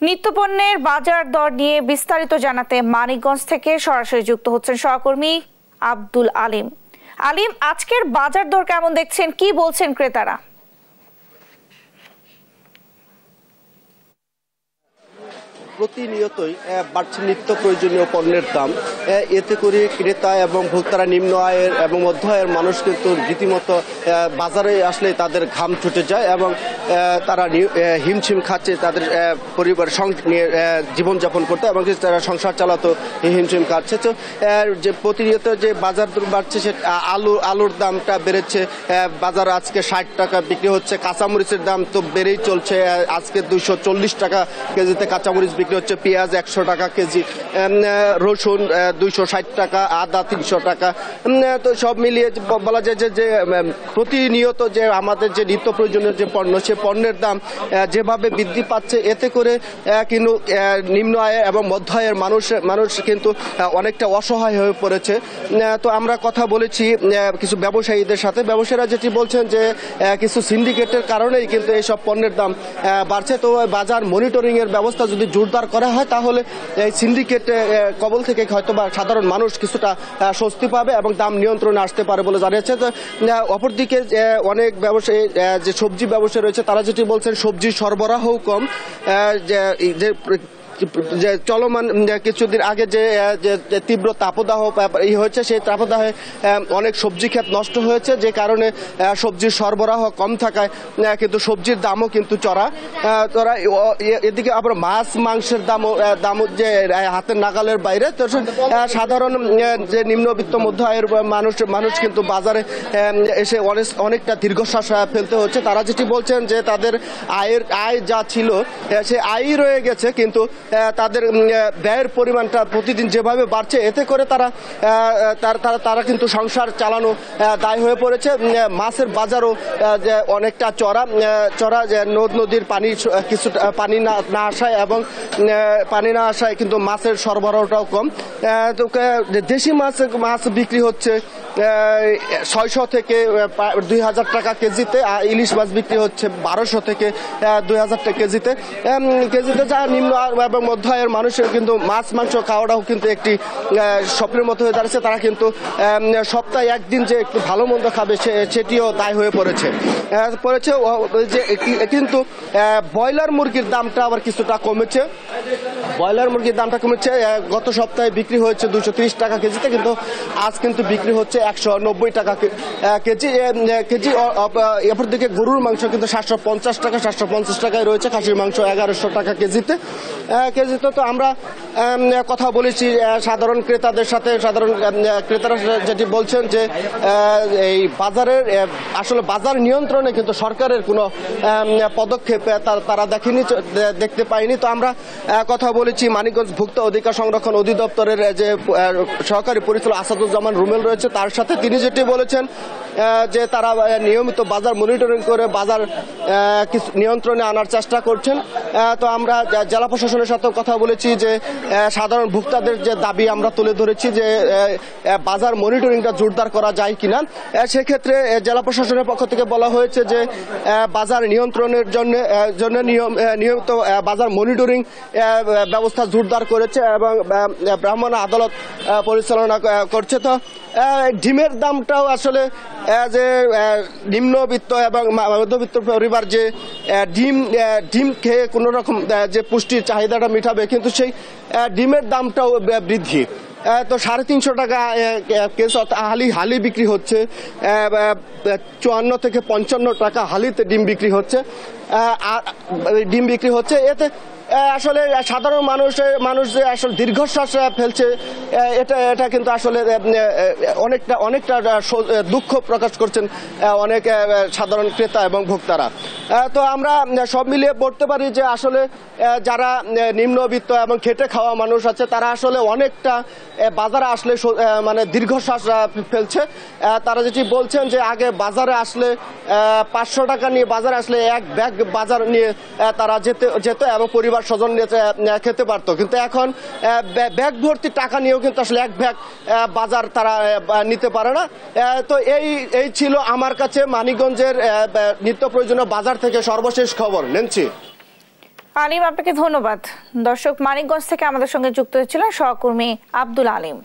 নিত্যপণ্যের বাজার দর নিয়ে বিস্তারিত জানাতে মানিকগঞ্জ থেকে সরাসরি যুক্ত হচ্ছেন সহকর্মী আব্দুল আলিম। আলিম, আজকের বাজার দর কেমন দেখছেন, কি বলছেন ক্রেতারা? প্রতিনিয়তই বাড়ছে নিত্য প্রয়োজনীয় পণ্যের দাম। এতে করে ক্রেতা এবং ভোক্তারা নিম্ন আয়ের এবং মধ্য আয়ের মানুষ কিন্তু রীতিমতো বাজারে আসলে তাদের ঘাম ছুটে যায় এবং তারা হিমশিম খাচ্ছে তাদের পরিবার নিয়ে জীবনযাপন করতে এবং তারা সংসার চালাতো হিমশিম খাচ্ছে। তো যে প্রতিনিয়ত যে বাজার দর বাড়ছে, সে আলুর দামটা বেড়েছে। বাজার আজকে 60 টাকা বিক্রি হচ্ছে। কাঁচামরিচের দাম তো বেড়েই চলছে, আজকে 240 টাকা কেজিতে কাঁচামরিচ বিক্রি হচ্ছে। পেঁয়াজ 100 টাকা কেজি, রসুন 260 টাকা, আদা 300 টাকা। তো সব মিলিয়ে বলা যায় যে প্রতিনিয়ত যে আমাদের যে নিত্য প্রয়োজনীয় যে পণ্য, সে পণ্যের দাম যেভাবে বৃদ্ধি পাচ্ছে, এতে করে কিন্তু নিম্ন আয় এবং মধ্য আয়ের মানুষ কিন্তু অনেকটা অসহায় হয়ে পড়েছে। তো আমরা কথা বলেছি কিছু ব্যবসায়ীদের সাথে। ব্যবসায়ীরা যেটি বলছেন যে কিছু সিন্ডিকেটের কারণেই কিন্তু এইসব পণ্যের দাম বাড়ছে। তো বাজার মনিটরিং এর ব্যবস্থা যদি জোরদার করা হয়, তাহলে এই সিন্ডিকেট কবল থেকে হয়তো বা সাধারণ মানুষ কিছুটা স্বস্তি পাবে এবং দাম নিয়ন্ত্রণে আসতে পারে বলে জানিয়েছে। তো অপরদিকে অনেক ব্যবসায়ী যে সবজি ব্যবসায়ী রয়েছে, তারা যেটি বলছেন সবজির সরবরাহও কম। যে চলমান কিছুদিন আগে যে তীব্র তাপদাহ হয়েছে, সেই তাপদাহে অনেক সবজি ক্ষেত নষ্ট হয়েছে, যে কারণে সবজির সরবরাহ কম থাকায় কিন্তু সবজির দামও কিন্তু চড়া। এদিকে আবার মাছ মাংসের দাম যে হাতের নাগালের বাইরে। তো সাধারণ যে নিম্নবিত্ত মধ্য আয়ের মানুষ কিন্তু বাজারে এসে অনেকটা দীর্ঘশ্বাস ফেলতে হচ্ছে। তারা যেটি বলছেন যে তাদের আয় যা ছিল সে আয়ই রয়ে গেছে, কিন্তু তাদের ব্যয়ের পরিমাণটা প্রতিদিন যেভাবে বাড়ছে, এতে করে তারা কিন্তু সংসার চালানো দায় হয়ে পড়েছে। মাছের বাজারও অনেকটা চড়া যে নদ নদীর পানি না আসায় এবং পানি না আসায় কিন্তু মাছের সরবরাহটাও কম। তো দেশি মাছ বিক্রি হচ্ছে 600 থেকে 2000 টাকা কেজিতে, ইলিশ মাছ বিক্রি হচ্ছে 1200 থেকে 2000 টাকা কেজিতে। যা নিম্ন এবং মধ্য আয়ের মানুষের কিন্তু মাছ মাংস খাওয়াটাও কিন্তু একটি স্বপ্নের মতো হয়ে দাঁড়িয়েছে। তারা কিন্তু সপ্তাহে একদিন যে একটু ভালো মন্দ খাবে, সেটিও দায় হয়ে পড়েছে। যে কিন্তু ব্রয়লার মুরগির দামটা আবার কিছুটা কমেছে। ব্রয়লার মুরগির দামটা কমেছে। গত সপ্তাহে বিক্রি হয়েছে 230 টাকা কেজিতে, কিন্তু আজ কিন্তু বিক্রি হচ্ছে 190 টাকা কেজি। অপরদিকে গরুর মাংস কিন্তু 750 টাকায় রয়েছে। খাসির মাংস 1100 টাকা কেজিতে। তো আমরা কথা বলেছি সাধারণ ক্রেতাদের সাথে। সাধারণ ক্রেতারা যেটি বলছেন যে এই বাজারের আসলে বাজার নিয়ন্ত্রণে কিন্তু সরকারের কোনো পদক্ষেপ তারা দেখতে পায়নি। তো আমরা কথা বলেছি মানিকগঞ্জ ভোক্তা অধিকার সংরক্ষণ অধিদপ্তরের যে সহকারী পরিচালক আসাদুজ্জামান রুমেল রয়েছে, তার সাথে। তিনি যেটি বলেছেন যে তারা নিয়মিত বাজার মনিটরিং করে বাজার কিছু নিয়ন্ত্রণে আনার চেষ্টা করছেন। তো আমরা জেলা প্রশাসনের সাথেও কথা বলেছি যে সাধারণ ভোক্তাদের যে দাবি আমরা তুলে ধরেছি যে বাজার মনিটরিংটা জোরদার করা যায় কিনা। সেক্ষেত্রে জেলা প্রশাসনের পক্ষ থেকে বলা হয়েছে যে বাজার নিয়ন্ত্রণের জন্য নিয়মিত বাজার মনিটরিং ব্যবস্থা জোরদার করেছে এবং ব্রাহ্মণ আদালত পরিচালনা করছে। তো ডিমের দামটাও আসলে যে নিম্নবিত্ত এবং মধ্যবিত্ত পরিবার যে ডিম খেয়ে কোনো রকম যে পুষ্টির চাহিদাটা মেটাবে, কিন্তু সেই ডিমের দামটাও বৃদ্ধি। তো 350 টাকা কেজি হালি বিক্রি হচ্ছে। 54 থেকে 55 টাকা হালিতে ডিম বিক্রি হচ্ছে। এতে আসলে সাধারণ মানুষ যে আসলে দীর্ঘশ্বাস ফেলছে, এটা কিন্তু আসলে অনেকটা দুঃখ প্রকাশ করছেন অনেক সাধারণ ক্রেতা এবং ভোক্তারা। তো আমরা সব মিলিয়ে বলতে পারি যে আসলে যারা নিম্নবিত্ত এবং খেটে খাওয়া মানুষ আছে, তারা আসলে অনেকটা বাজারে আসলে মানে দীর্ঘশ্বাস ফেলছে। তারা যেটি বলছেন যে আগে বাজারে আসলে 500 টাকা নিয়ে বাজারে আসলে এক ব্যাগ বাজার নিয়ে তারা যেত এবং পরিবার স্বজন নিয়ে খেতে পারতো, কিন্তু এখন ব্যাগ ভর্তি টাকা নিয়েও কিন্তু আসলে এক ব্যাগ বাজার তারা নিতে পারে না। তো এই ছিল আমার কাছে মানিকগঞ্জের নিত্য প্রয়োজনীয় বাজার থেকে সর্বশেষ খবর। নেন্সি। আলিম, আপনাকে ধন্যবাদ। দর্শক, মানিকগঞ্জ থেকে আমাদের সঙ্গে যুক্ত হয়েছিলেন সহকর্মী আব্দুল আলিম।